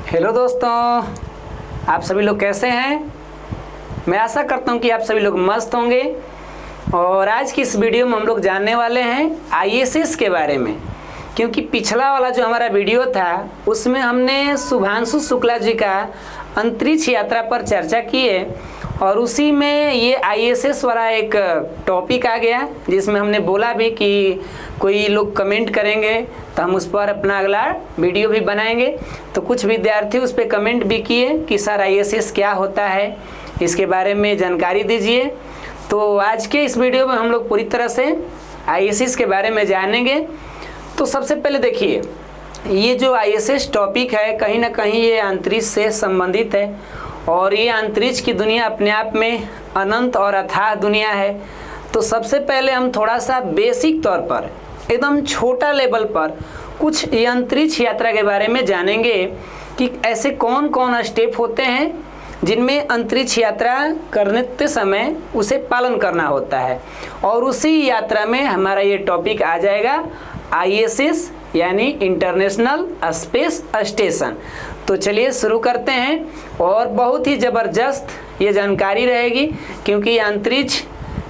Hello दोस्तों, आप सभी लोग कैसे हैं। मैं आशा करता हूं कि आप सभी लोग मस्त होंगे। और आज की इस वीडियो में हम लोग जानने वाले हैं आईएसएस के बारे में, क्योंकि पिछला वाला जो हमारा वीडियो था उसमें हमने शुभांशु शुक्ला जी का अंतरिक्ष यात्रा पर चर्चा की है और उसी में ये आईएसएस वाला एक टॉपिक आ गया, जिसमें हमने बोला भी कि कोई लोग कमेंट करेंगे तो हम उस पर अपना अगला वीडियो भी बनाएंगे। तो कुछ विद्यार्थी उस पर कमेंट भी किए कि सर आईएसएस क्या होता है, इसके बारे में जानकारी दीजिए। तो आज के इस वीडियो में हम लोग पूरी तरह से आईएसएस के बारे में जानेंगे। तो सबसे पहले देखिए, ये जो आईएसएस टॉपिक है कहीं ना कहीं ये अंतरिक्ष से संबंधित है और ये अंतरिक्ष की दुनिया अपने आप में अनंत और अथाह दुनिया है। तो सबसे पहले हम थोड़ा सा बेसिक तौर पर एकदम छोटा लेवल पर कुछ अंतरिक्ष यात्रा के बारे में जानेंगे कि ऐसे कौन कौन स्टेप होते हैं जिनमें अंतरिक्ष यात्रा करते समय उसे पालन करना होता है। और उसी यात्रा में हमारा ये टॉपिक आ जाएगा आईएसएस यानी इंटरनेशनल स्पेस स्टेशन। तो चलिए शुरू करते हैं। और बहुत ही ज़बरदस्त ये जानकारी रहेगी, क्योंकि अंतरिक्ष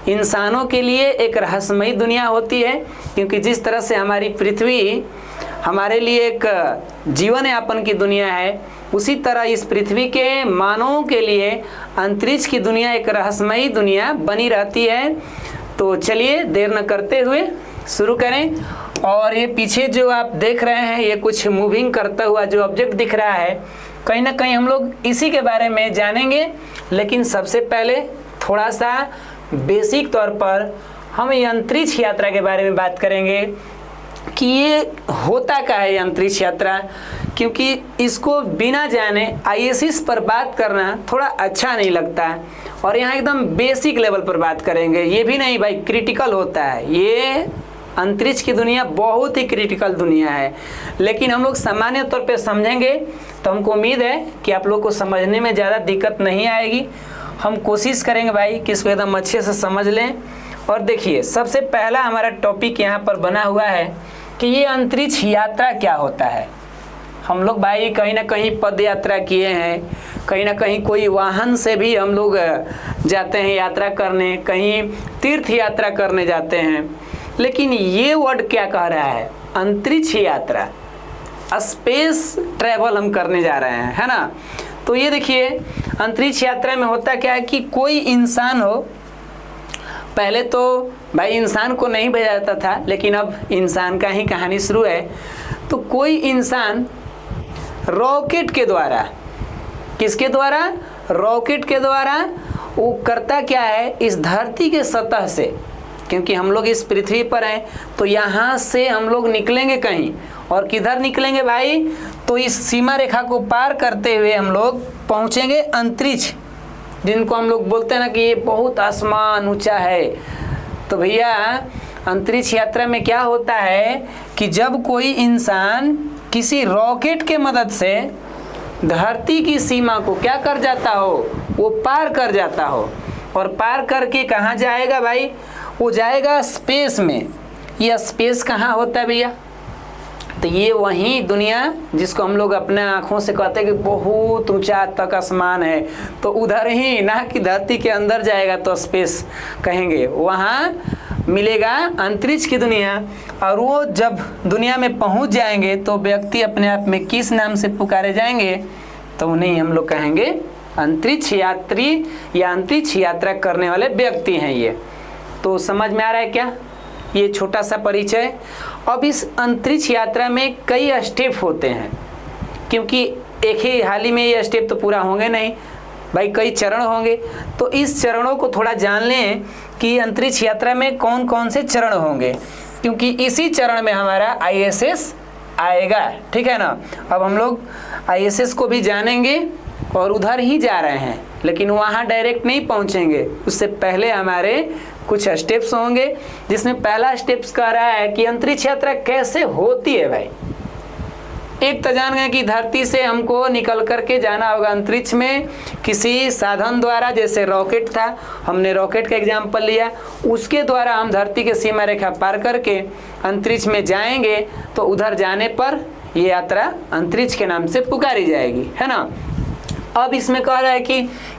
इंसानों के लिए एक रहस्यमयी दुनिया होती है, क्योंकि जिस तरह से हमारी पृथ्वी हमारे लिए एक जीवन यापन की दुनिया है, उसी तरह इस पृथ्वी के मानवों के लिए अंतरिक्ष की दुनिया एक रहस्यमयी दुनिया बनी रहती है। तो चलिए देर न करते हुए शुरू करें। और ये पीछे जो आप देख रहे हैं, ये कुछ मूविंग करता हुआ जो ऑब्जेक्ट दिख रहा है, कहीं ना कहीं हम लोग इसी के बारे में जानेंगे। लेकिन सबसे पहले थोड़ा सा बेसिक तौर पर हम ये अंतरिक्ष यात्रा के बारे में बात करेंगे कि ये होता क्या है अंतरिक्ष यात्रा, क्योंकि इसको बिना जाने आईएसएस पर बात करना थोड़ा अच्छा नहीं लगता। और यहाँ एकदम बेसिक लेवल पर बात करेंगे, ये भी नहीं भाई क्रिटिकल होता है। ये अंतरिक्ष की दुनिया बहुत ही क्रिटिकल दुनिया है, लेकिन हम लोग सामान्य तौर पे समझेंगे तो हमको उम्मीद है कि आप लोग को समझने में ज़्यादा दिक्कत नहीं आएगी। हम कोशिश करेंगे भाई कि इसको एकदम अच्छे से समझ लें। और देखिए, सबसे पहला हमारा टॉपिक यहाँ पर बना हुआ है कि ये अंतरिक्ष यात्रा क्या होता है। हम लोग भाई कहीं ना कहीं पद यात्रा किए हैं, कहीं ना कहीं कोई वाहन से भी हम लोग जाते हैं यात्रा करने, कहीं तीर्थ यात्रा करने जाते हैं। लेकिन ये वर्ड क्या कह रहा है, अंतरिक्ष यात्रा, स्पेस ट्रैवल हम करने जा रहे हैं, है ना। तो ये देखिए, अंतरिक्ष यात्रा में होता क्या है कि कोई इंसान हो, पहले तो भाई इंसान को नहीं भेजा जाता था, लेकिन अब इंसान का ही कहानी शुरू है। तो कोई इंसान रॉकेट के द्वारा, किसके द्वारा, रॉकेट के द्वारा वो करता क्या है, इस धरती के सतह से, क्योंकि हम लोग इस पृथ्वी पर हैं, तो यहाँ से हम लोग निकलेंगे कहीं, और किधर निकलेंगे भाई, तो इस सीमा रेखा को पार करते हुए हम लोग पहुँचेंगे अंतरिक्ष, जिनको हम लोग बोलते हैं ना कि ये बहुत आसमान ऊंचा है। तो भैया अंतरिक्ष यात्रा में क्या होता है कि जब कोई इंसान किसी रॉकेट के मदद से धरती की सीमा को क्या कर जाता हो, वो पार कर जाता हो, और पार करके कहाँ जाएगा भाई, वो जाएगा स्पेस में। ये स्पेस कहाँ होता है भैया, तो ये वही दुनिया जिसको हम लोग अपने आँखों से कहते हैं कि बहुत ऊंचा तक आसमान है, तो उधर ही, ना कि धरती के अंदर जाएगा तो स्पेस कहेंगे, वहाँ मिलेगा अंतरिक्ष की दुनिया। और वो जब दुनिया में पहुँच जाएंगे तो व्यक्ति अपने आप में किस नाम से पुकारे जाएंगे, तो उन्हें हम लोग कहेंगे अंतरिक्ष यात्री या अंतरिक्ष यात्रा करने वाले व्यक्ति हैं ये। तो समझ में आ रहा है क्या, ये छोटा सा परिचय। अब इस अंतरिक्ष यात्रा में कई स्टेप होते हैं, क्योंकि एक ही हाल ही में ये स्टेप तो पूरा होंगे नहीं भाई, कई चरण होंगे। तो इस चरणों को थोड़ा जान लें कि अंतरिक्ष यात्रा में कौन कौन से चरण होंगे, क्योंकि इसी चरण में हमारा आईएसएस आएगा, ठीक है ना। अब हम लोग आईएसएस को भी जानेंगे और उधर ही जा रहे हैं, लेकिन वहाँ डायरेक्ट नहीं पहुँचेंगे, उससे पहले हमारे कुछ स्टेप्स होंगे, जिसमें पहला स्टेप्स कह रहा है कि अंतरिक्ष यात्रा कैसे होती है भाई। एक तो जान गए कि धरती से हमको निकल करके जाना होगा अंतरिक्ष में किसी साधन द्वारा, जैसे रॉकेट था, हमने रॉकेट का एग्जाम्पल लिया, उसके द्वारा हम धरती के सीमा रेखा पार करके अंतरिक्ष में जाएंगे। तो उधर जाने पर ये यात्रा अंतरिक्ष के नाम से पुकारी जाएगी, है ना। अब इसमें कह रहा है कि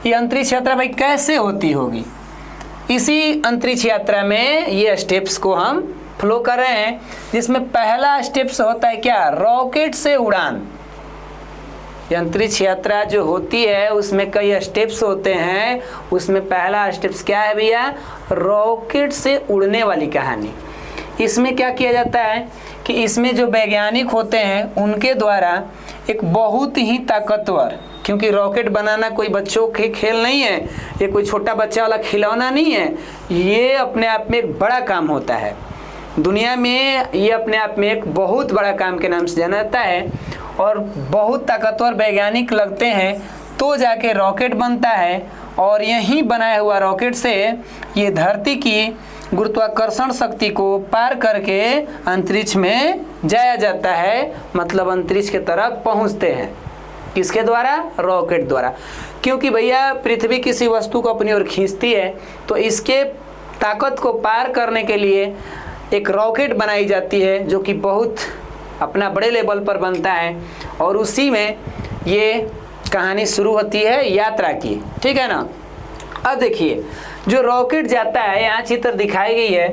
ये अंतरिक्ष यात्रा भाई कैसे होती होगी। इसी अंतरिक्ष यात्रा में ये स्टेप्स को हम फ्लो कर रहे हैं, जिसमें पहला स्टेप्स होता है क्या, रॉकेट से उड़ान। ये अंतरिक्ष यात्रा जो होती है उसमें कई स्टेप्स होते हैं, उसमें पहला स्टेप्स क्या है भैया, रॉकेट से उड़ने वाली कहानी। इसमें क्या किया जाता है कि इसमें जो वैज्ञानिक होते हैं उनके द्वारा एक बहुत ही ताकतवर, क्योंकि रॉकेट बनाना कोई बच्चों के खेल नहीं है, ये कोई छोटा बच्चा वाला खिलौना नहीं है, ये अपने आप में एक बड़ा काम होता है दुनिया में, ये अपने आप में एक बहुत बड़ा काम के नाम से जाना जाता है। और बहुत ताकतवर वैज्ञानिक लगते हैं तो जाके रॉकेट बनता है, और यहीं बनाया हुआ रॉकेट से ये धरती की गुरुत्वाकर्षण शक्ति को पार करके अंतरिक्ष में जाया जाता है, मतलब अंतरिक्ष के तरफ पहुंचते हैं। किसके द्वारा, रॉकेट द्वारा। क्योंकि भैया पृथ्वी किसी वस्तु को अपनी ओर खींचती है, तो इसके ताकत को पार करने के लिए एक रॉकेट बनाई जाती है जो कि बहुत अपना बड़े लेवल पर बनता है, और उसी में ये कहानी शुरू होती है यात्रा की, ठीक है ना। अब देखिए जो रॉकेट जाता है, यहाँ चित्र दिखाई गई है,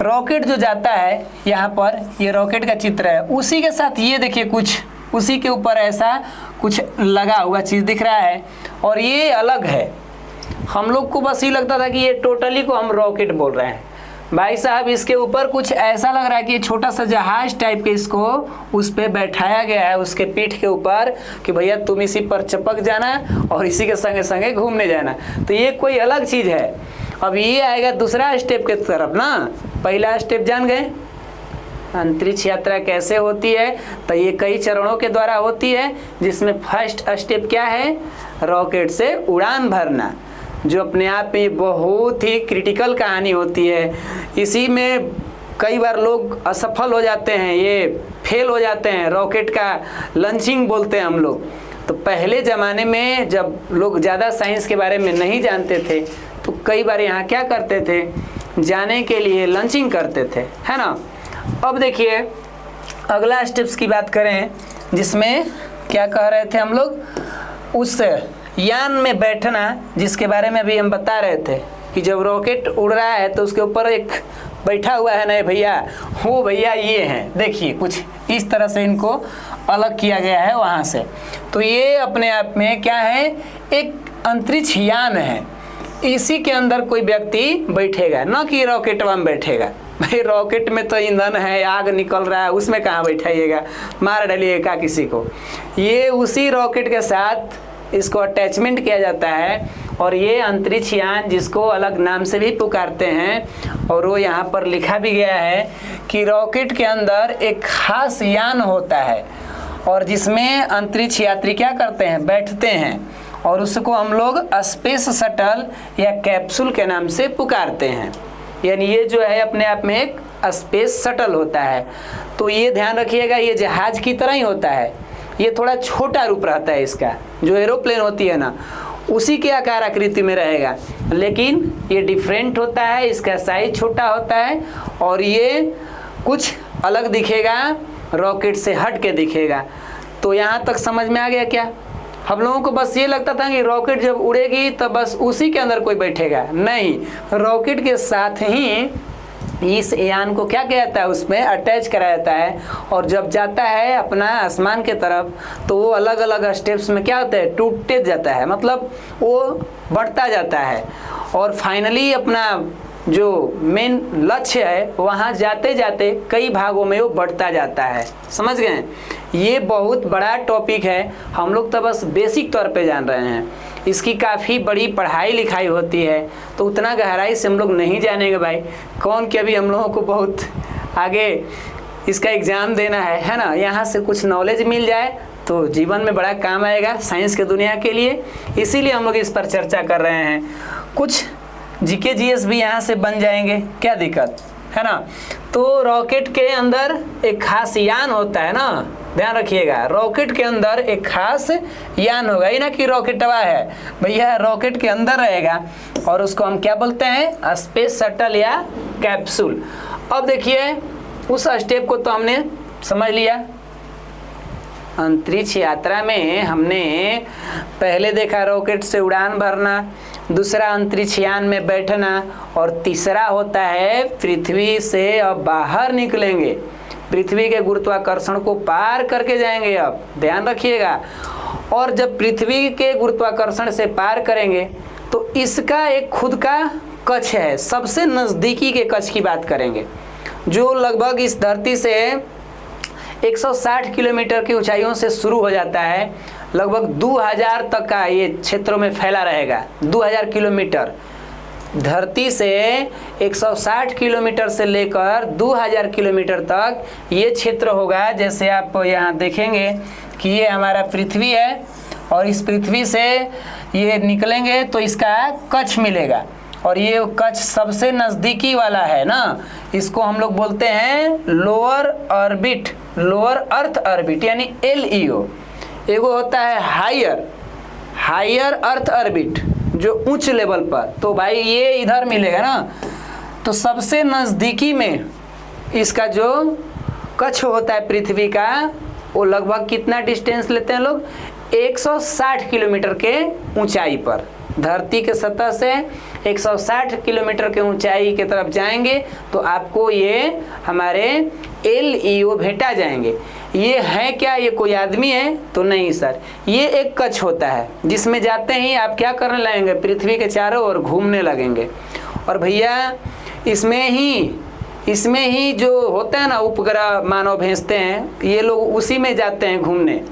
रॉकेट जो जाता है यहाँ पर, ये रॉकेट का चित्र है, उसी के साथ ये देखिए कुछ उसी के ऊपर ऐसा कुछ लगा हुआ चीज़ दिख रहा है, और ये अलग है। हम लोग को बस ये लगता था कि ये टोटली को हम रॉकेट बोल रहे हैं, भाई साहब इसके ऊपर कुछ ऐसा लग रहा है कि ये छोटा सा जहाज टाइप के इसको उस पर बैठाया गया है, उसके पीठ के ऊपर, कि भैया तुम इसी पर चपक जाना और इसी के संगे संगे घूमने जाना। तो ये कोई अलग चीज़ है। अब ये आएगा दूसरा स्टेप के तरफ ना। पहला स्टेप जान गए अंतरिक्ष यात्रा कैसे होती है, तो ये कई चरणों के द्वारा होती है, जिसमें फर्स्ट स्टेप क्या है, रॉकेट से उड़ान भरना, जो अपने आप में बहुत ही क्रिटिकल कहानी होती है। इसी में कई बार लोग असफल हो जाते हैं, ये फेल हो जाते हैं, रॉकेट का लॉन्चिंग बोलते हैं हम लोग। तो पहले ज़माने में जब लोग ज़्यादा साइंस के बारे में नहीं जानते थे, तो कई बार यहाँ क्या करते थे, जाने के लिए लॉन्चिंग करते थे, है ना। अब देखिए अगला स्टेप्स की बात करें, जिसमें क्या कह रहे थे हम लोग, उस यान में बैठना, जिसके बारे में अभी हम बता रहे थे कि जब रॉकेट उड़ रहा है तो उसके ऊपर एक बैठा हुआ है ना भैया, वो भैया ये हैं, देखिए कुछ इस तरह से इनको अलग किया गया है वहाँ से। तो ये अपने आप में क्या है, एक अंतरिक्ष यान है, इसी के अंदर कोई व्यक्ति बैठेगा, ना कि रॉकेटवा में बैठेगा। भाई रॉकेट में तो ईंधन है, आग निकल रहा है, उसमें कहाँ बैठाइएगा, मार डालिएगा किसी को। ये उसी रॉकेट के साथ इसको अटैचमेंट किया जाता है, और ये अंतरिक्ष यान, जिसको अलग नाम से भी पुकारते हैं, और वो यहाँ पर लिखा भी गया है कि रॉकेट के अंदर एक खास यान होता है, और जिसमें अंतरिक्ष यात्री क्या करते हैं, बैठते हैं, और उसको हम लोग स्पेस शटल या कैप्सूल के नाम से पुकारते हैं। यानी ये जो है अपने आप में एक स्पेस शटल होता है। तो ये ध्यान रखिएगा, ये जहाज की तरह ही होता है, ये थोड़ा छोटा रूप रहता है इसका, जो एरोप्लेन होती है ना उसी के आकार आकृति में रहेगा, लेकिन ये डिफरेंट होता है, इसका साइज छोटा होता है, और ये कुछ अलग दिखेगा, रॉकेट से हट के दिखेगा। तो यहाँ तक समझ में आ गया क्या? हम लोगों को बस ये लगता था कि रॉकेट जब उड़ेगी तो बस उसी के अंदर कोई बैठेगा, नहीं, रॉकेट के साथ ही इस यान को क्या किया जाता है, उसमें अटैच कराया जाता है, और जब जाता है अपना आसमान के तरफ, तो वो अलग अलग स्टेप्स में क्या होता है, टूटते जाता है, मतलब वो बढ़ता जाता है, और फाइनली अपना जो मेन लक्ष्य है वहाँ जाते जाते कई भागों में वो बढ़ता जाता है। समझ गए? ये बहुत बड़ा टॉपिक है, हम लोग तो बस बेसिक तौर पे जान रहे हैं, इसकी काफ़ी बड़ी पढ़ाई लिखाई होती है, तो उतना गहराई से हम लोग नहीं जानेंगे भाई। कौन कि अभी हम लोगों को बहुत आगे इसका एग्ज़ाम देना है ना। यहाँ से कुछ नॉलेज मिल जाए तो जीवन में बड़ा काम आएगा साइंस के दुनिया के लिए, इसीलिए हम लोग इस पर चर्चा कर रहे हैं। कुछ जीके जीएस भी यहाँ से बन जाएंगे, क्या दिक्कत है ना। तो रॉकेट के अंदर एक खास यान होता है ना, ध्यान रखिएगा, रॉकेट के अंदर एक खास यान होगा, ही ना कि रॉकेटवा है भैया, रॉकेट के अंदर रहेगा, और उसको हम क्या बोलते हैं, स्पेस शटल या कैप्सूल। अब देखिए उस स्टेप को तो हमने समझ लिया, अंतरिक्ष यात्रा में हमने पहले देखा रॉकेट से उड़ान भरना, दूसरा अंतरिक्ष यान में बैठना, और तीसरा होता है पृथ्वी से अब बाहर निकलेंगे, पृथ्वी के गुरुत्वाकर्षण को पार करके जाएंगे। अब ध्यान रखिएगा, और जब पृथ्वी के गुरुत्वाकर्षण से पार करेंगे तो इसका एक खुद का कक्ष है, सबसे नज़दीकी के कक्ष की बात करेंगे, जो लगभग इस धरती से 160 किलोमीटर की ऊंचाइयों से शुरू हो जाता है, लगभग 2000 तक का ये क्षेत्रों में फैला रहेगा। 2000 किलोमीटर धरती से 160 किलोमीटर से लेकर 2000 किलोमीटर तक ये क्षेत्र होगा। जैसे आप यहाँ देखेंगे कि ये हमारा पृथ्वी है, और इस पृथ्वी से ये निकलेंगे तो इसका कक्ष मिलेगा, और ये कक्ष सबसे नज़दीकी वाला है ना, इसको हम लोग बोलते हैं lower orbit, lower earth orbit यानी LEO। एगो होता है हायर अर्थ ऑर्बिट जो उच्च लेवल पर, तो भाई ये इधर मिलेगा ना। तो सबसे नज़दीकी में इसका जो कक्ष होता है पृथ्वी का, वो लगभग कितना डिस्टेंस लेते हैं लोग, 160 किलोमीटर के ऊंचाई पर, धरती के सतह से 160 किलोमीटर के ऊंचाई की तरफ जाएंगे तो आपको ये हमारे LEO भेटा जाएंगे। ये है क्या, ये कोई आदमी है तो नहीं सर, ये एक कक्ष होता है जिसमें जाते ही आप क्या करने लगेंगे, पृथ्वी के चारों ओर घूमने लगेंगे। और भैया इसमें ही जो होता है ना उपग्रह मानव भेजते हैं, ये लोग उसी में जाते हैं घूमने।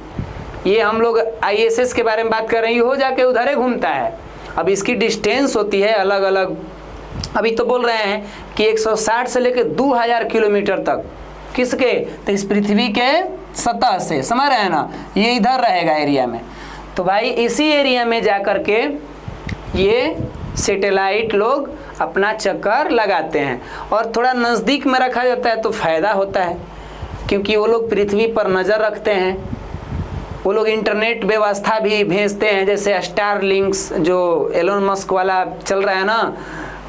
ये हम लोग ISS के बारे में बात कर रहे हैं, ये हो जाके उधर ही घूमता है। अब इसकी डिस्टेंस होती है अलग अलग, अभी तो बोल रहे हैं कि 160 से लेकर 2000 किलोमीटर तक, किसके, तो इस पृथ्वी के सतह से, समझ रहे हैं ना, ये इधर रहेगा एरिया में। तो भाई इसी एरिया में जा कर के ये सैटेलाइट लोग अपना चक्कर लगाते हैं, और थोड़ा नज़दीक में रखा जाता है तो फ़ायदा होता है, क्योंकि वो लोग पृथ्वी पर नज़र रखते हैं। वो लोग इंटरनेट व्यवस्था भी भेजते हैं, जैसे स्टारलिंक्स जो एलोन मस्क वाला चल रहा है ना,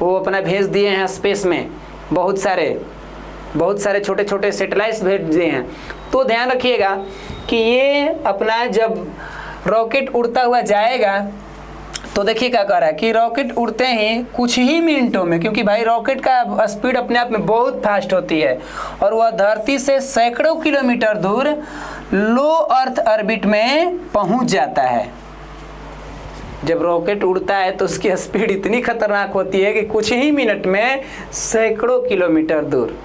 वो अपना भेज दिए हैं स्पेस में, बहुत सारे छोटे छोटे सैटेलाइट्स भेज दिए हैं। तो ध्यान रखिएगा कि ये अपना जब रॉकेट उड़ता हुआ जाएगा तो देखिए क्या कर रहा है कि रॉकेट उड़ते ही कुछ ही मिनटों में, क्योंकि भाई रॉकेट का स्पीड अपने आप में बहुत फास्ट होती है, और वह धरती से सैकड़ों किलोमीटर दूर लो अर्थ ऑर्बिट में पहुंच जाता है। जब रॉकेट उड़ता है तो उसकी स्पीड इतनी खतरनाक होती है कि कुछ ही मिनट में सैकड़ों किलोमीटर दूर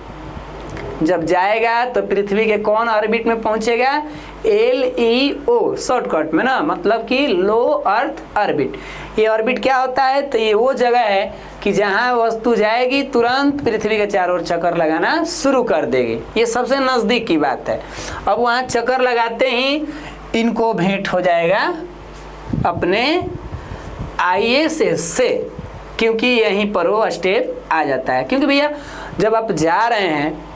जब जाएगा तो पृथ्वी के कौन ऑर्बिट में पहुंचेगा, LEO शॉर्टकट में ना, मतलब कि लो अर्थ ऑर्बिट। ये ऑर्बिट क्या होता है, तो ये वो जगह है कि जहां वस्तु जाएगी तुरंत पृथ्वी के चारों ओर चक्कर लगाना शुरू कर देगी। ये सबसे नज़दीक की बात है। अब वहां चक्कर लगाते ही इनको भेंट हो जाएगा अपने ISS से, क्योंकि यहीं पर वो स्टेप आ जाता है। क्योंकि भैया जब आप जा रहे हैं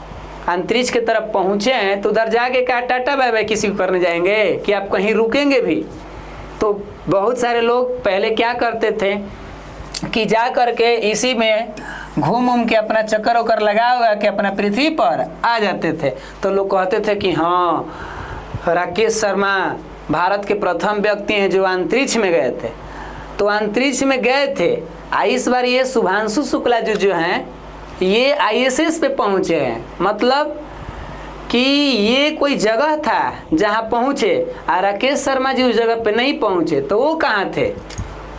अंतरिक्ष की तरफ पहुंचे हैं तो उधर जाके क्या टाटा बाय बाय किसी को करने जाएंगे कि आप कहीं रुकेंगे भी। तो बहुत सारे लोग पहले क्या करते थे कि जा करके इसी में घूम के अपना चक्कर वक्कर लगा हुआ कि अपना पृथ्वी पर आ जाते थे। तो लोग कहते थे कि हाँ, राकेश शर्मा भारत के प्रथम व्यक्ति हैं जो अंतरिक्ष में गए थे। तो अंतरिक्ष में गए थे, इस बार ये शुभांशु शुक्ला जो हैं ये ISS पे पहुँचे हैं, मतलब कि ये कोई जगह था जहाँ पहुँचे, और राकेश शर्मा जी उस जगह पे नहीं पहुँचे। तो वो कहाँ थे,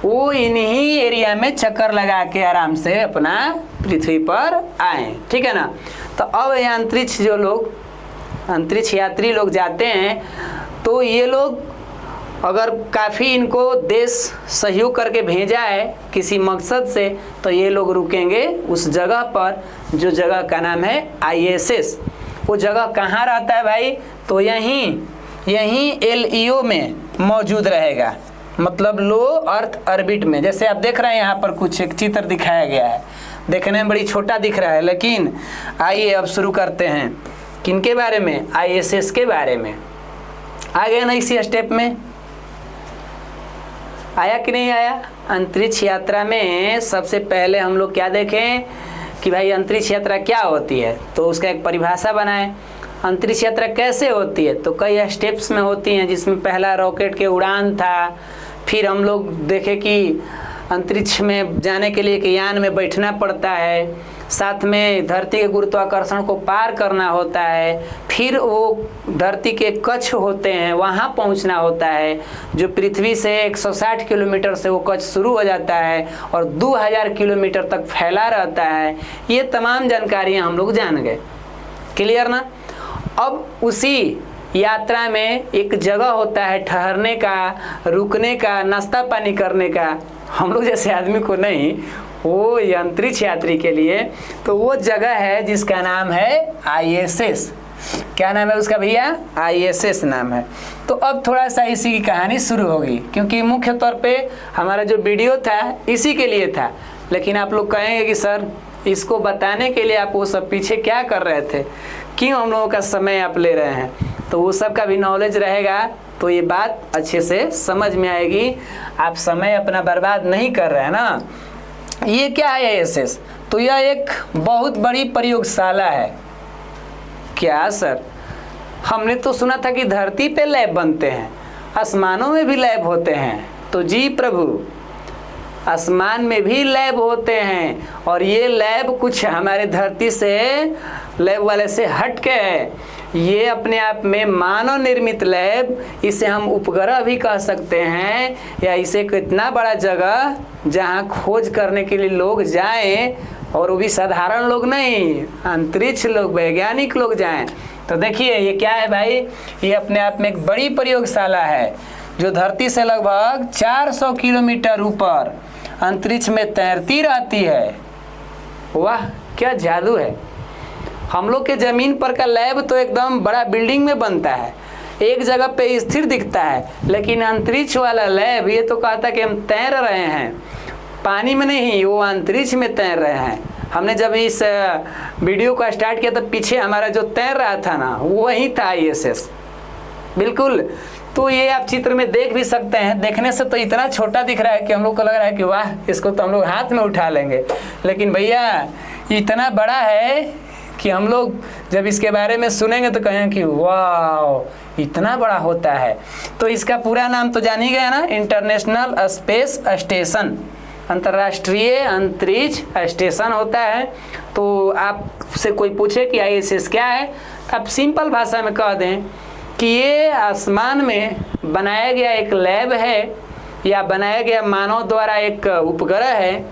वो इन्हीं एरिया में चक्कर लगा के आराम से अपना पृथ्वी पर आए, ठीक है ना। तो अब ये अंतरिक्ष यात्री लोग जाते हैं तो ये लोग अगर काफ़ी इनको देश सहयोग करके भेजा है किसी मकसद से, तो ये लोग रुकेंगे उस जगह पर, जो जगह का नाम है ISS। वो जगह कहाँ रहता है भाई, तो यहीं LEO में मौजूद रहेगा, मतलब लो अर्थ ऑर्बिट में। जैसे आप देख रहे हैं यहाँ पर कुछ एक चित्र दिखाया गया है, देखने में बड़ी छोटा दिख रहा है, लेकिन आइए अब शुरू करते हैं किनके बारे में, ISS के बारे में। आ गए ना इसी स्टेप में, आया कि नहीं आया। अंतरिक्ष यात्रा में सबसे पहले हम लोग क्या देखें कि भाई अंतरिक्ष यात्रा क्या होती है, तो उसका एक परिभाषा बनाएं। अंतरिक्ष यात्रा कैसे होती है, तो कई स्टेप्स में होती हैं, जिसमें पहला रॉकेट के उड़ान था, फिर हम लोग देखे कि अंतरिक्ष में जाने के लिए एक यान में बैठना पड़ता है, साथ में धरती के गुरुत्वाकर्षण को पार करना होता है, फिर वो धरती के कक्ष होते हैं वहाँ पहुँचना होता है, जो पृथ्वी से 160 किलोमीटर से वो कक्ष शुरू हो जाता है और 2000 किलोमीटर तक फैला रहता है। ये तमाम जानकारियाँ हम लोग जान गए। क्लियर ना? अब उसी यात्रा में एक जगह होता है ठहरने का, रुकने का, नाश्ता पानी करने का, हम लोग जैसे आदमी को नहीं, वो अंतरिक्ष यात्री के लिए तो वो जगह है जिसका नाम है ISS। क्या नाम है उसका भैया? ISS नाम है। तो अब थोड़ा सा इसी की कहानी शुरू होगी, क्योंकि मुख्य तौर पे हमारा जो वीडियो था इसी के लिए था, लेकिन आप लोग कहेंगे कि सर इसको बताने के लिए आप वो सब पीछे क्या कर रहे थे, क्यों हम लोगों का समय आप ले रहे हैं, तो वो सब का भी नॉलेज रहेगा तो ये बात अच्छे से समझ में आएगी। आप समय अपना बर्बाद नहीं कर रहे हैं ना। ये क्या है ISS? तो यह एक बहुत बड़ी प्रयोगशाला है। क्या सर, हमने तो सुना था कि धरती पे लैब बनते हैं, आसमानों में भी लैब होते हैं। तो जी प्रभु, आसमान में भी लैब होते हैं, और ये लैब कुछ हमारे धरती से लैब वाले से हट के है। ये अपने आप में मानव निर्मित लैब, इसे हम उपग्रह भी कह सकते हैं, या इसे कितना बड़ा जगह जहाँ खोज करने के लिए लोग जाएं, और वो भी साधारण लोग नहीं, अंतरिक्ष लोग, वैज्ञानिक लोग जाएं। तो देखिए ये क्या है भाई, ये अपने आप में एक बड़ी प्रयोगशाला है जो धरती से लगभग 400 किलोमीटर ऊपर अंतरिक्ष में तैरती रहती है। वाह, क्या जादू है। हम लोग के ज़मीन पर का लैब तो एकदम बड़ा बिल्डिंग में बनता है, एक जगह पे स्थिर दिखता है, लेकिन अंतरिक्ष वाला लैब ये तो कहता कि हम तैर रहे हैं, पानी में नहीं, वो अंतरिक्ष में तैर रहे हैं। हमने जब इस वीडियो को स्टार्ट किया तो पीछे हमारा जो तैर रहा था ना, वही था ISS, बिल्कुल। तो ये आप चित्र में देख भी सकते हैं, देखने से तो इतना छोटा दिख रहा है कि हम लोग को लग रहा है कि वाह, इसको तो हम लोग हाथ में उठा लेंगे, लेकिन भैया इतना बड़ा है कि हम लोग जब इसके बारे में सुनेंगे तो कहें कि वाह, इतना बड़ा होता है। तो इसका पूरा नाम तो जान ही गया ना, इंटरनेशनल स्पेस स्टेशन, अंतर्राष्ट्रीय अंतरिक्ष स्टेशन होता है। तो आपसे कोई पूछे कि ISS क्या है, आप सिंपल भाषा में कह दें कि ये आसमान में बनाया गया एक लैब है, या बनाया गया मानव द्वारा एक उपग्रह है,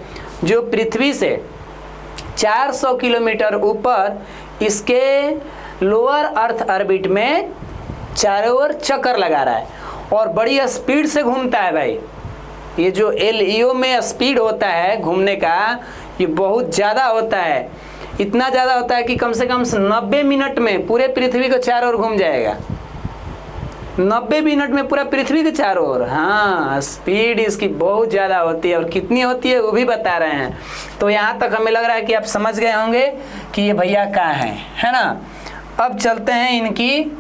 जो पृथ्वी से 400 किलोमीटर ऊपर इसके लोअर अर्थ ऑर्बिट में चारों ओर चक्कर लगा रहा है, और बड़ी स्पीड से घूमता है भाई। ये जो LEO में स्पीड होता है घूमने का, ये बहुत ज़्यादा होता है, इतना ज़्यादा होता है कि कम से कम 90 मिनट में पूरे पृथ्वी को चारों ओर घूम जाएगा। 90 मिनट में पूरा पृथ्वी के चारों ओर। हाँ, स्पीड इसकी बहुत ज़्यादा होती है, और कितनी होती है वो भी बता रहे हैं। तो यहाँ तक हमें लग रहा है कि आप समझ गए होंगे कि ये भैया कहाँ हैं, है ना। अब चलते हैं इनकी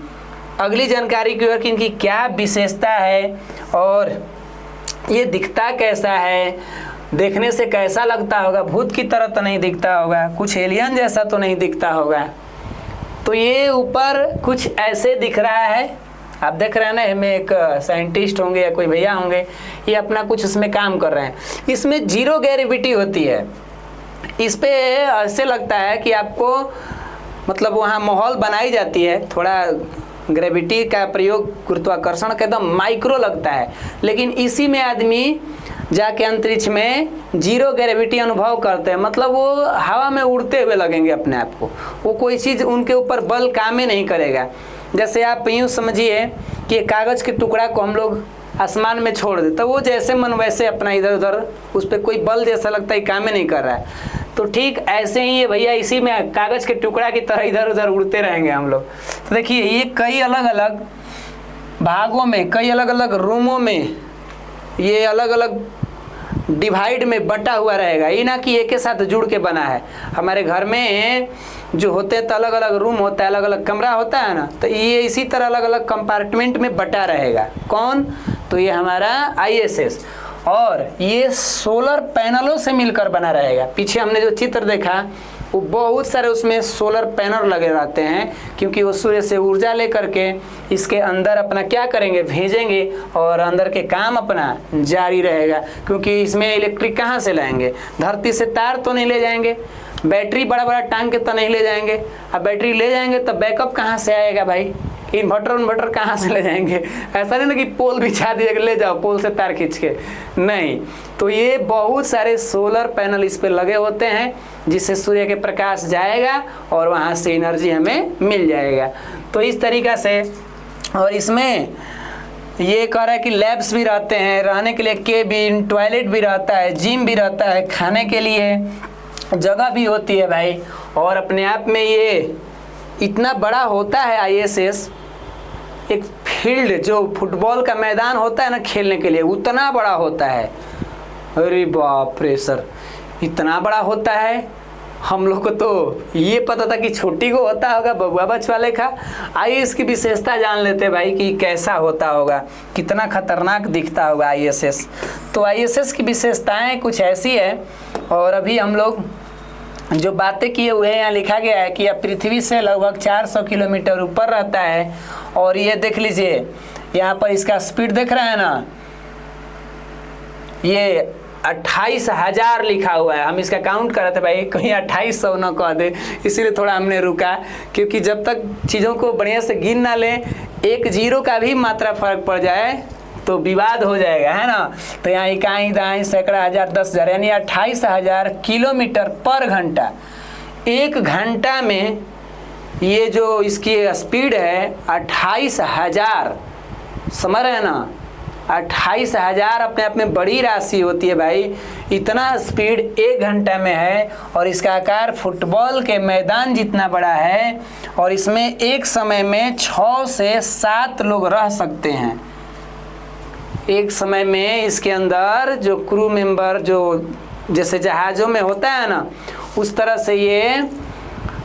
अगली जानकारी की ओर कि इनकी क्या विशेषता है, और ये दिखता कैसा है, देखने से कैसा लगता होगा। भूत की तरह तो नहीं दिखता होगा, कुछ एलियन जैसा तो नहीं दिखता होगा। तो ये ऊपर कुछ ऐसे दिख रहा है, आप देख रहे हैं ना, हमें एक साइंटिस्ट होंगे या कोई भैया होंगे, ये अपना कुछ इसमें काम कर रहे हैं। इसमें 0 ग्रेविटी होती है। इस पे ऐसे लगता है कि आपको मतलब वहाँ माहौल बनाई जाती है, थोड़ा ग्रेविटी का प्रयोग, गुरुत्वाकर्षण का एकदम माइक्रो लगता है, लेकिन इसी में आदमी जाके अंतरिक्ष में 0 ग्रेविटी अनुभव करते हैं। मतलब वो हवा में उड़ते हुए लगेंगे अपने आप को, वो कोई चीज़ उनके ऊपर बल काम ही नहीं करेगा। जैसे आप यूँ समझिए कि कागज़ के टुकड़ा को हम लोग आसमान में छोड़ दे, तो वो जैसे मन वैसे अपना इधर उधर, उस पर कोई बल जैसा लगता है काम ही नहीं कर रहा है। तो ठीक ऐसे ही ये भैया इसी में कागज़ के टुकड़ा की तरह इधर उधर उड़ते रहेंगे हम लोग। तो देखिए ये कई अलग अलग भागों में, कई अलग अलग रूमों में, ये अलग अलग डिवाइड में बटा हुआ रहेगा, ये ना कि एक के साथ जुड़ के बना है। हमारे घर में जो होते हैं तो अलग अलग रूम होता है, अलग अलग कमरा होता है ना, तो ये इसी तरह अलग अलग कंपार्टमेंट में बटा रहेगा। कौन? तो ये हमारा ISS, और ये सोलर पैनलों से मिलकर बना रहेगा। पीछे हमने जो चित्र देखा वो बहुत सारे उसमें सोलर पैनल लगे रहते हैं, क्योंकि वो सूर्य से ऊर्जा लेकर के इसके अंदर अपना क्या करेंगे, भेजेंगे और अंदर के काम अपना जारी रहेगा। क्योंकि इसमें इलेक्ट्रिक कहाँ से लाएंगे, धरती से तार तो नहीं ले जाएंगे, बैटरी बड़ा बड़ा टांग के तो नहीं ले जाएंगे। अब बैटरी ले जाएंगे तो बैकअप कहाँ से आएगा भाई, इन्वर्टर कहाँ से ले जाएंगे। ऐसा नहीं ना कि पोल बिछा दिए ले जाओ पोल से तार खींच के, नहीं। तो ये बहुत सारे सोलर पैनल इस पे लगे होते हैं, जिससे सूर्य के प्रकाश जाएगा और वहाँ से एनर्जी हमें मिल जाएगा। तो इस तरीक़ा से, और इसमें ये कह रहा है कि लैब्स भी रहते हैं, रहने के लिए केबिन, टॉयलेट भी रहता है, जिम भी रहता है, खाने के लिए जगह भी होती है भाई। और अपने आप में ये इतना बड़ा होता है ISS, एक फील्ड जो फुटबॉल का मैदान होता है ना खेलने के लिए, उतना बड़ा होता है। अरे बाप रे सर, इतना बड़ा होता है। हम लोग को तो ये पता था कि छोटी को होता होगा, बबुआ बच वाले का। आइए इसकी विशेषता जान लेते हैं भाई कि कैसा होता होगा, कितना खतरनाक दिखता होगा ISS। तो ISS की विशेषताएं कुछ ऐसी है, और अभी हम लोग जो बातें किए हुए हैं यहाँ लिखा गया है कि यह पृथ्वी से लगभग 400 किलोमीटर ऊपर रहता है। और ये देख लीजिए यहाँ पर इसका स्पीड देख रहे हैं ना, ये 28,000 लिखा हुआ है। हम इसका काउंट कर रहे थे भाई, कहीं 2800 ना कह दे, इसीलिए थोड़ा हमने रुका। क्योंकि जब तक चीज़ों को बढ़िया से गिन ना लें, एक जीरो का भी मात्रा फर्क पड़ जाए तो विवाद हो जाएगा, है ना। तो यहाँ इकाई, दाई, सैकड़ा, हजार, 10,000, यानी 28,000 किलोमीटर पर घंटा। एक घंटा में ये जो इसकी स्पीड है 28,000, समझ रहे हैं ना। 28,000 अपने आप में बड़ी राशि होती है भाई। इतना स्पीड एक घंटा में है, और इसका आकार फुटबॉल के मैदान जितना बड़ा है। और इसमें एक समय में 6 से 7 लोग रह सकते हैं। एक समय में इसके अंदर जो क्रू मेंबर, जो जैसे जहाज़ों में होता है ना, उस तरह से ये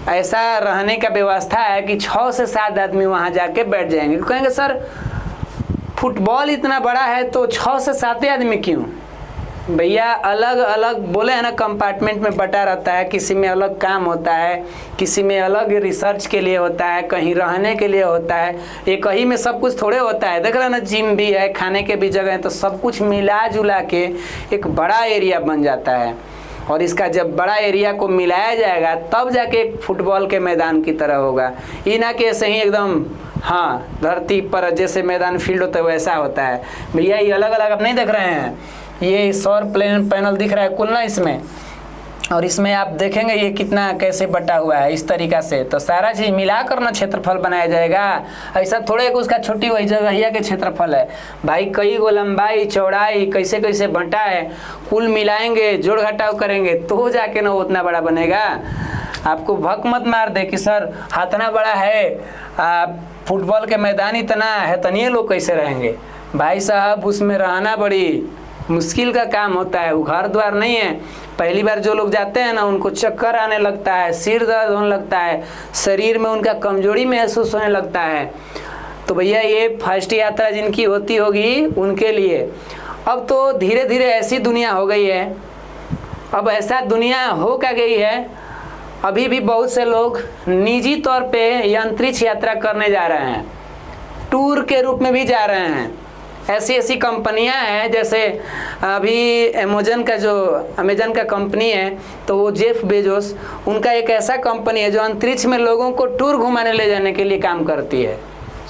ऐसा रहने का व्यवस्था है कि 6 से 7 आदमी वहाँ जाके बैठ जाएंगे। कहेंगे सर फुटबॉल इतना बड़ा है तो 6 से 7 आदमी क्यों? भैया अलग अलग बोले हैं ना, कंपार्टमेंट में बटा रहता है। किसी में अलग काम होता है, किसी में अलग रिसर्च के लिए होता है, कहीं रहने के लिए होता है। एक ही में सब कुछ थोड़े होता है। देख रहे ना, जिम भी है, खाने के भी जगह है, तो सब कुछ मिला जुला के एक बड़ा एरिया बन जाता है। और इसका जब बड़ा एरिया को मिलाया जाएगा तब जाके एक फुटबॉल के मैदान की तरह होगा। ये ना कि ऐसे ही एकदम, हाँ, धरती पर जैसे मैदान फील्ड होता है वैसा होता है भैया। ये अलग अलग आप नहीं देख रहे हैं, ये सौर पैनल दिख रहा है कुल ना इसमें, और इसमें आप देखेंगे ये कितना कैसे बटा हुआ है इस तरीक़ा से। तो सारा चीज़ मिलाकर ना क्षेत्रफल बनाया जाएगा। ऐसा थोड़े कि उसका छोटी वही जगह के क्षेत्रफल है भाई। कई गो लंबाई चौड़ाई कैसे कैसे बंटा है, कुल मिलाएंगे, जोड़ घटाव करेंगे तो जाके ना उतना बड़ा बनेगा। आपको भक मत मार दे कि सर इतना बड़ा है, फुटबॉल के मैदान इतना है, तनिए लोग कैसे रहेंगे। भाई साहब उसमें रहना बड़ी मुश्किल का काम होता है। वो घर द्वार नहीं है। पहली बार जो लोग जाते हैं ना, उनको चक्कर आने लगता है, सिर दर्द होने लगता है, शरीर में उनका कमजोरी महसूस होने लगता है। तो भैया ये फर्स्ट यात्रा जिनकी होती होगी उनके लिए। अब तो धीरे धीरे ऐसी दुनिया हो गई है, अब ऐसा दुनिया हो क्या गई है, अभी भी बहुत से लोग निजी तौर पे अंतरिक्ष यात्रा करने जा रहे हैं, टूर के रूप में भी जा रहे हैं। ऐसी ऐसी कंपनियां हैं, जैसे अभी अमेजन का कंपनी है, तो वो जेफ बेजोस, उनका एक ऐसा कंपनी है जो अंतरिक्ष में लोगों को टूर घुमाने ले जाने के लिए काम करती है।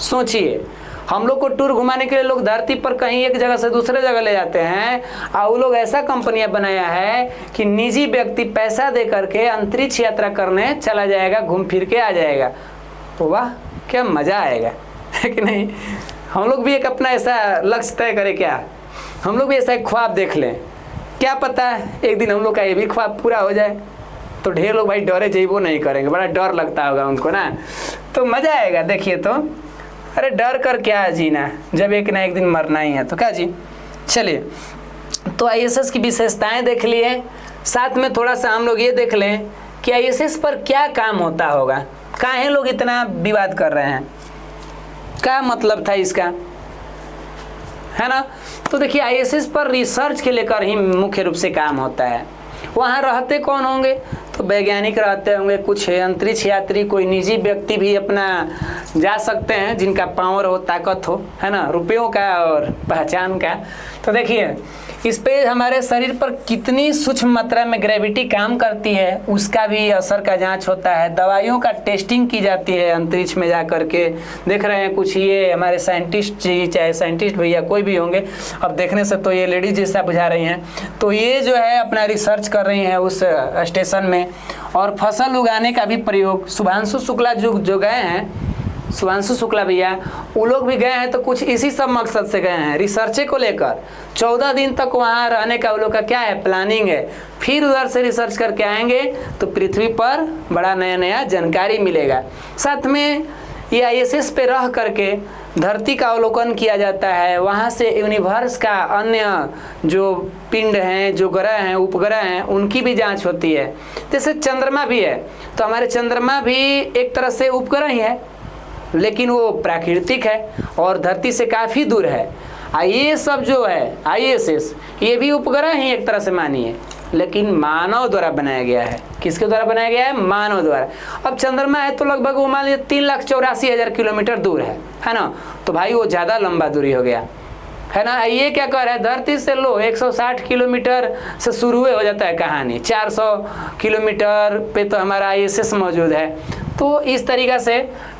सोचिए, हम लोग को टूर घुमाने के लिए लोग धरती पर कहीं एक जगह से दूसरे जगह ले जाते हैं, और वो लोग ऐसा कंपनियां बनाया है कि निजी व्यक्ति पैसा दे करके अंतरिक्ष यात्रा करने चला जाएगा, घूम फिर के आ जाएगा। तो वाह, क्या मज़ा आएगा, है कि नहीं। हम लोग भी एक अपना ऐसा लक्ष्य तय करें क्या, हम लोग भी ऐसा एक ख्वाब देख लें। क्या पता एक दिन हम लोग का ये भी ख्वाब पूरा हो जाए। तो ढेर लोग भाई डरे जैबो नहीं करेंगे, बड़ा डर लगता होगा उनको ना, तो मज़ा आएगा। देखिए तो, अरे डर कर क्या जीना, जब एक ना एक दिन मरना ही है, तो क्या जी। चलिए, तो ISS की विशेषताएं देख लिए, साथ में थोड़ा सा हम लोग ये देख लें कि ISS पर क्या काम होता होगा, काहे लोग इतना विवाद कर रहे हैं, क्या मतलब था इसका, है ना। तो देखिए ISS पर रिसर्च के लेकर ही मुख्य रूप से काम होता है। वहाँ रहते कौन होंगे, तो वैज्ञानिक रहते होंगे, कुछ अंतरिक्ष यात्री, कोई निजी व्यक्ति भी अपना जा सकते हैं जिनका पावर हो, ताकत हो, है ना, रुपयों का और पहचान का। तो देखिए इस पे हमारे शरीर पर कितनी सूक्ष्म मात्रा में ग्रेविटी काम करती है, उसका भी असर का जांच होता है। दवाइयों का टेस्टिंग की जाती है अंतरिक्ष में जा करके। देख रहे हैं कुछ ये हमारे साइंटिस्ट जी, चाहे साइंटिस्ट भैया कोई भी होंगे, अब देखने से तो ये लेडीज जैसा बुझा रही हैं, तो ये जो है अपना रिसर्च कर रही हैं उस स्टेशन में। और फसल उगाने का भी प्रयोग, शुभांशु शुक्ला जो गए हैं, शुभांशु शुक्ला भैया, वो लोग भी गए हैं तो कुछ इसी सब मकसद से गए हैं, रिसर्चे को लेकर। 14 दिन तक वहाँ रहने का वो लोग का क्या है, प्लानिंग है। फिर उधर से रिसर्च करके आएंगे तो पृथ्वी पर बड़ा नया नया जानकारी मिलेगा। साथ में ये ISS पे रह करके धरती का अवलोकन किया जाता है, वहाँ से यूनिवर्स का अन्य जो पिंड हैं, जो ग्रह हैं, उपग्रह हैं, उनकी भी जांच होती है। जैसे चंद्रमा भी है, तो हमारे चंद्रमा भी एक तरह से उपग्रह ही है, लेकिन वो प्राकृतिक है और धरती से काफ़ी दूर है। ये सब जो है ISS, ये भी उपग्रह ही एक तरह से मानिए, लेकिन मानव द्वारा बनाया गया है। किसके द्वारा बनाया गया है? मानव द्वारा। अब चंद्रमा है तो लगभग वो मान लीजिए 3,84,000 किलोमीटर दूर है ना, तो भाई वो ज़्यादा लंबा दूरी हो गया, है ना। ये क्या कर रहा है, धरती से लो 160 किलोमीटर से शुरू हो जाता है कहानी, 400 किलोमीटर पे तो हमारा ISS मौजूद है। तो इस तरीक़ा से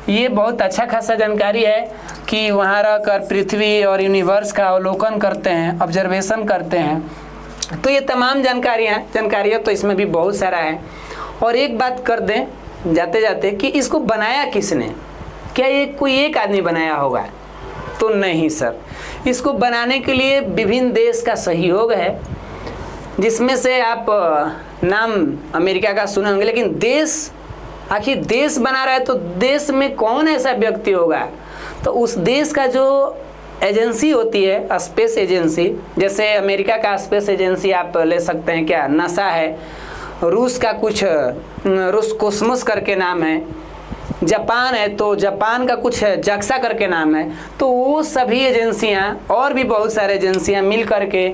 ये बहुत अच्छा खासा जानकारी है कि वहाँ रहकर पृथ्वी और यूनिवर्स का अवलोकन करते हैं, ऑब्जर्वेशन करते हैं। तो ये तमाम जानकारियाँ तो इसमें भी बहुत सारा है। और एक बात कर दें जाते जाते कि इसको बनाया किसने, क्या ये कोई एक आदमी बनाया होगा? तो नहीं सर, इसको बनाने के लिए विभिन्न देश का सहयोग है, जिसमें से आप नाम अमेरिका का सुने होंगे, लेकिन देश, आखिर देश बना रहा है तो देश में कौन ऐसा व्यक्ति होगा? तो उस देश का जो एजेंसी होती है, स्पेस एजेंसी, जैसे अमेरिका का स्पेस एजेंसी आप ले सकते हैं, क्या नासा है, रूस का कुछ रोसकोस्मोस करके नाम है, जापान है तो जापान का कुछ जक्सा करके नाम है। तो वो सभी एजेंसियां और भी बहुत सारे एजेंसियां मिल करके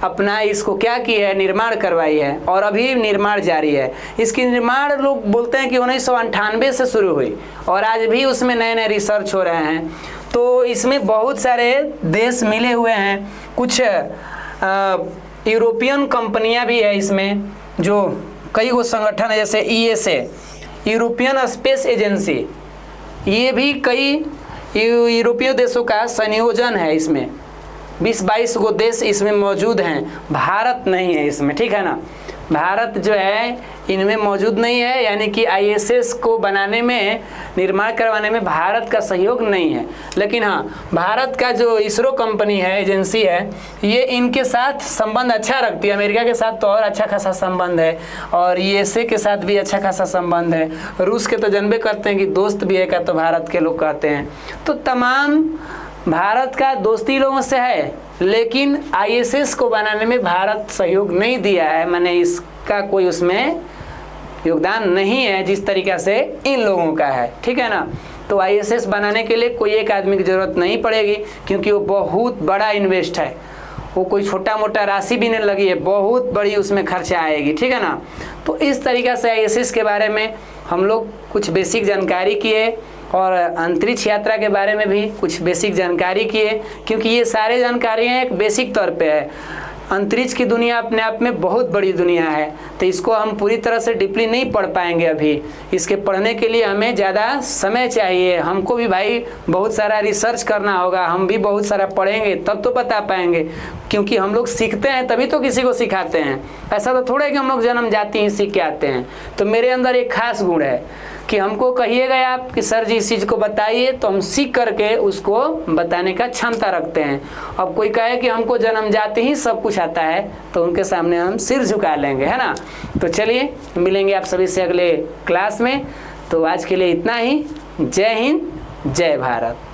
अपना इसको क्या की है, निर्माण करवाई है, और अभी निर्माण जारी है। इसकी निर्माण लोग बोलते हैं कि 1998 से शुरू हुई और आज भी उसमें नए नए रिसर्च हो रहे हैं। तो इसमें बहुत सारे देश मिले हुए हैं, कुछ यूरोपियन कंपनियां भी है इसमें, जो कई वो संगठन है, जैसे ESA, यूरोपियन स्पेस एजेंसी, ये भी कई यूरोपीय देशों का संयोजन है। इसमें 20-22 गो देश इसमें मौजूद हैं, भारत नहीं है इसमें, ठीक है ना। भारत जो है इनमें मौजूद नहीं है, यानी कि ISS को बनाने में, निर्माण करवाने में भारत का सहयोग नहीं है। लेकिन हाँ, भारत का जो इसरो कंपनी है, एजेंसी है, ये इनके साथ संबंध अच्छा रखती है। अमेरिका के साथ तो और अच्छा खासा संबंध है, और USA के साथ भी अच्छा खासा संबंध है। रूस के तो जानबे करते हैं कि दोस्त भी है का, तो भारत के लोग कहते हैं। तो तमाम भारत का दोस्ती लोगों से है, लेकिन ISS को बनाने में भारत सहयोग नहीं दिया है, माने इसका कोई उसमें योगदान नहीं है जिस तरीक़ा से इन लोगों का है, ठीक है ना। तो ISS बनाने के लिए कोई एक आदमी की ज़रूरत नहीं पड़ेगी, क्योंकि वो बहुत बड़ा इन्वेस्ट है, वो कोई छोटा मोटा राशि भी नहीं लगी है, बहुत बड़ी उसमें खर्चा आएगी, ठीक है ना। तो इस तरीक़ा से ISS के बारे में हम लोग कुछ बेसिक जानकारी किए, और अंतरिक्ष यात्रा के बारे में भी कुछ बेसिक जानकारी किए, क्योंकि ये सारे जानकारियाँ एक बेसिक तौर पे है। अंतरिक्ष की दुनिया अपने आप में बहुत बड़ी दुनिया है, तो इसको हम पूरी तरह से डीपली नहीं पढ़ पाएंगे अभी। इसके पढ़ने के लिए हमें ज़्यादा समय चाहिए, हमको भी भाई बहुत सारा रिसर्च करना होगा, हम भी बहुत सारा पढ़ेंगे तब तो बता पाएंगे, क्योंकि हम लोग सीखते हैं तभी तो किसी को सिखाते हैं। ऐसा तो थोड़ा है कि हम लोग जन्म जाते ही सीख के आते हैं। तो मेरे अंदर एक खास गुण है कि हमको कहिएगा आप कि सर जी इस चीज़ को बताइए, तो हम सीख करके उसको बताने का क्षमता रखते हैं। अब कोई कहे कि हमको जन्म जाते ही सब कुछ आता है, तो उनके सामने हम सिर झुका लेंगे, है ना। तो चलिए मिलेंगे आप सभी से अगले क्लास में। तो आज के लिए इतना ही। जय हिंद, जय भारत।